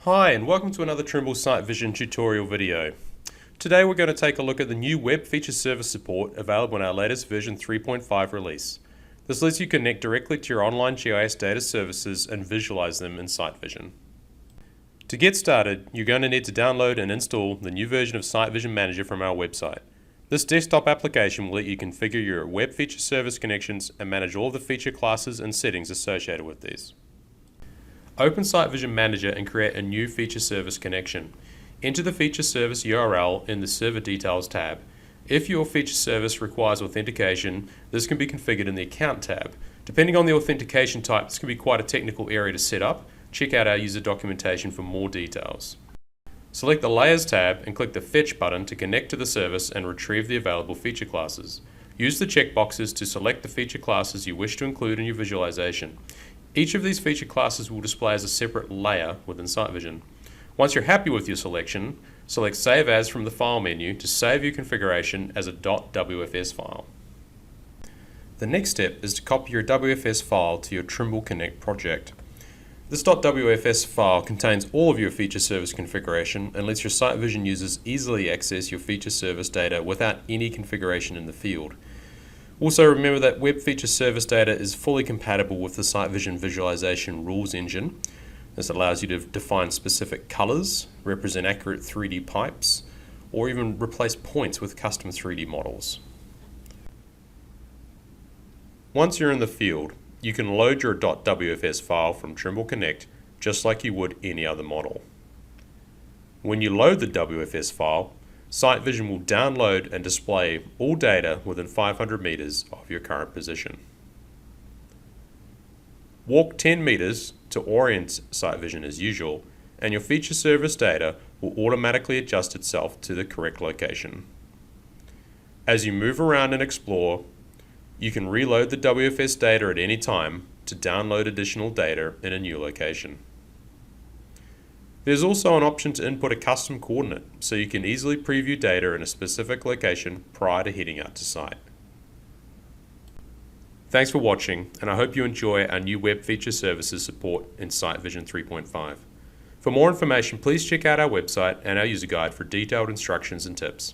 Hi and welcome to another Trimble SiteVision tutorial video. Today we're going to take a look at the new web feature service support available in our latest version 3.5 release. This lets you connect directly to your online GIS data services and visualize them in SiteVision. To get started, you're going to need to download and install the new version of SiteVision Manager from our website. This desktop application will let you configure your web feature service connections and manage all of the feature classes and settings associated with these. Open SiteVision Manager and create a new feature service connection. Enter the feature service URL in the Server Details tab. If your feature service requires authentication, this can be configured in the Account tab. Depending on the authentication type, this can be quite a technical area to set up. Check out our user documentation for more details. Select the Layers tab and click the Fetch button to connect to the service and retrieve the available feature classes. Use the checkboxes to select the feature classes you wish to include in your visualization. Each of these feature classes will display as a separate layer within SiteVision. Once you're happy with your selection, select Save As from the File menu to save your configuration as a .wfs file. The next step is to copy your WFS file to your Trimble Connect project. This .wfs file contains all of your feature service configuration and lets your SiteVision users easily access your feature service data without any configuration in the field. Also remember that web feature service data is fully compatible with the SiteVision visualization rules engine. This allows you to define specific colors, represent accurate 3D pipes, or even replace points with custom 3D models. Once you're in the field, you can load your .wfs file from Trimble Connect just like you would any other model. When you load the WFS file, SiteVision will download and display all data within 500 meters of your current position. Walk 10 meters to orient SiteVision as usual, and your feature service data will automatically adjust itself to the correct location. As you move around and explore, you can reload the WFS data at any time to download additional data in a new location. There's also an option to input a custom coordinate, so you can easily preview data in a specific location prior to heading out to site. Thanks for watching, and I hope you enjoy our new web feature services support in SiteVision 3.5. For more information, please check out our website and our user guide for detailed instructions and tips.